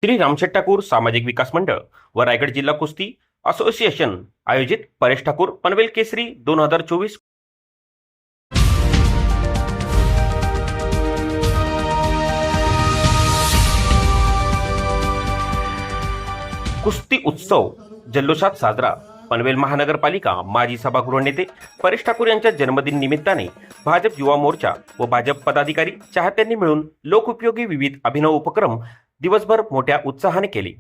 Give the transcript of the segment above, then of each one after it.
श्री रामशेठ ठाकूर सामाजिक विकास मंडळ व रायगड जिल्हा कुस्ती असोसिएशन आयोजित परेश ठाकूर पनवेल केसरी 2024 कुस्ती उत्सव जल्लोषात साजरा। पनवेल महानगरपालिका माजी सभागृह नेते परेश ठाकूर यांच्या जन्मदिन निमित्ताने भाजप युवा मोर्चा व भाजप पदाधिकारी चाहत्यांनी मिळून लोकोपयोगी विविध अभिनव उपक्रम दिवसभर मोठ्या उत्साहाने केले।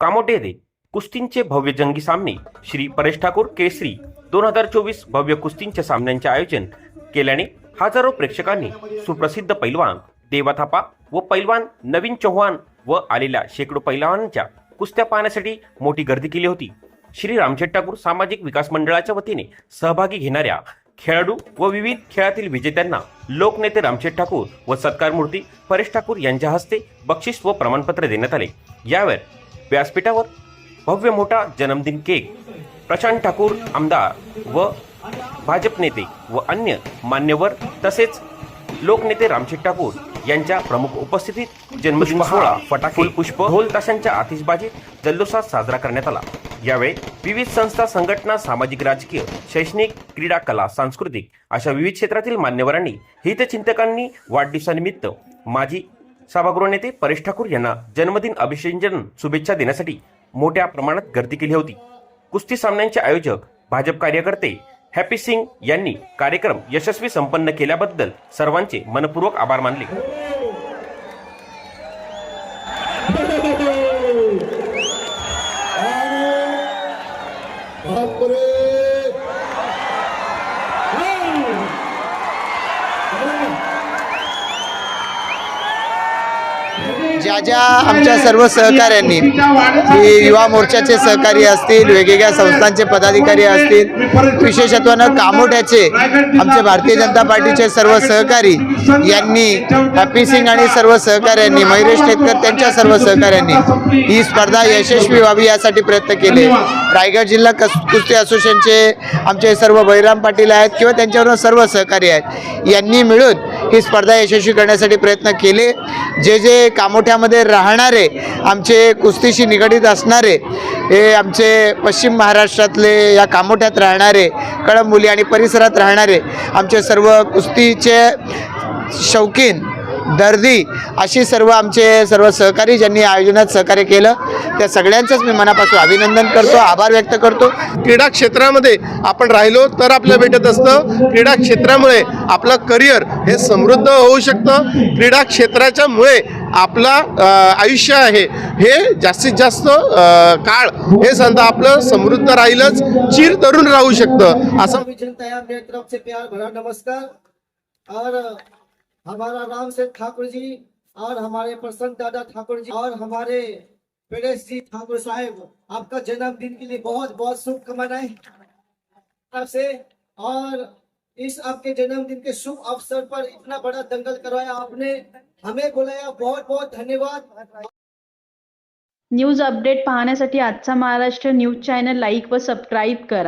कामोठे येथे कुस्तींचे भव्य जंगी सामने श्री परेश ठाकूर केसरी 2024 भव्य कुस्तींच्या सामन्यांचे आयोजन केल्याने हजारो प्रेक्षकांनी सुप्रसिद्ध पैलवान देवा थापा व पैलवान नवीन चौहान व आलेल्या शेकडो पैलवानांच्या कुस्त्या पाहण्यासाठी मोठी गर्दी केली होती। श्री रामशेठ ठाकूर सामाजिक विकास मंडळाच्या वतीने सहभागी घेणाऱ्या खेळाडू व विविध खेळातील विजेत्यांना लोकनेते रामशेठ ठाकूर व सत्कार मूर्ती परेश ठाकूर यांच्या हस्ते बक्षीस व प्रमाणपत्र देण्यात आले। यावर व्यासपीठावर भव्य मोठा जन्मदिन केक प्रशांत ठाकूर आमदार व भाजप नेते व अन्य मान्यवर तसेच लोकनेते रामशेठ ठाकूर यांच्या प्रमुख उपस्थितीत जन्मदिन सोहळा फटाके पुष्प ढोल ताशांच्या आतिषबाजीत जल्लोषात साजरा करण्यात आला। यावेळी विविध संस्था संघटना सामाजिक राजकीय शैक्षणिक क्रीडा कला सांस्कृतिक अशा विविध क्षेत्रातील मान्यवरांनी हितचिंतकांनी वाढदिवसानिमित्त माजी सभागृह नेते परेश ठाकूर यांना जन्मदिन अभिषेचन शुभेच्छा देण्यासाठी मोठ्या प्रमाणात गर्दी केली होती। कुस्ती सामन्यांचे आयोजक भाजप कार्यकर्ते हॅपी सिंग यांनी कार्यक्रम यशस्वी संपन्न केल्याबद्दल सर्वांचे मनपूर्वक आभार मानले। ज्या आमच्या सर्व सहकाऱ्यांनी युवा मोर्चाचे सहकारी असतील, वेगवेगळ्या संस्थांचे पदाधिकारी असतील, विशेषत्वानं कामोठ्याचे आमचे भारतीय जनता पार्टीचे सर्व सहकारी यांनी, हॅपी सिंग आणि सर्व सहकाऱ्यांनी, मयुरेश नेतकर त्यांच्या सर्व सहकाऱ्यांनी ही स्पर्धा यशस्वी व्हावी यासाठी प्रयत्न केले। रायगड जिल्हा कुस्ती असोसिएशनचे आमचे सर्व बळीराम पाटील आहेत किंवा त्यांच्यावर सर्व सहकारी आहेत, यांनी मिळून ही स्पर्धा यशस्वी करण्यासाठी प्रयत्न केले। जे जे कामोठ्यामध्ये राहणारे आमचे कुस्तीशी निगडीत असणारे हे आमचे पश्चिम महाराष्ट्रातले या कामोठ्यात राहणारे कळंबोली आणि परिसरात राहणारे आमचे सर्व कुस्तीचे शौकीन दर्दी अशी सर्व आमचे सर्व सहकारी ज्यांनी आयोजनात सहकार्य केलं त्या सगळ्यांचंच मी मनापासून अभिनंदन करतो, आभार व्यक्त करतो। क्रीडा क्षेत्रामध्ये आपण राहिलो तर आपल्याला भेटत असतं। क्रीडा क्षेत्रामुळे आपलं करिअर हे समृद्ध होऊ शकतं। क्रीडा क्षेत्राच्यामुळे आपला आयुष्य आहे हे जास्तीत जास्त काळ हे संत आपलं समृद्ध राहीलच, चिर तरुण राहू शकतं। असं मेरी तरफ से प्यार भरा नमस्कार। और हमारा रामशेठ ठाकुर जी और हमारे प्रसन्न दादा ठाकुर जी और हमारे परेश जी ठाकुर साहब, आपका जन्मदिन के लिए बहुत बहुत शुभकामनाएं आपसे। और इस आपके जन्मदिन के शुभ अवसर पर इतना बड़ा दंगल करवाया आपने, हमें बुलाया, बहुत बहुत धन्यवाद। न्यूज अपडेट पाहण्यासाठी आजचा महाराष्ट्र न्यूज चॅनल लाईक व सबस्क्राईब करा।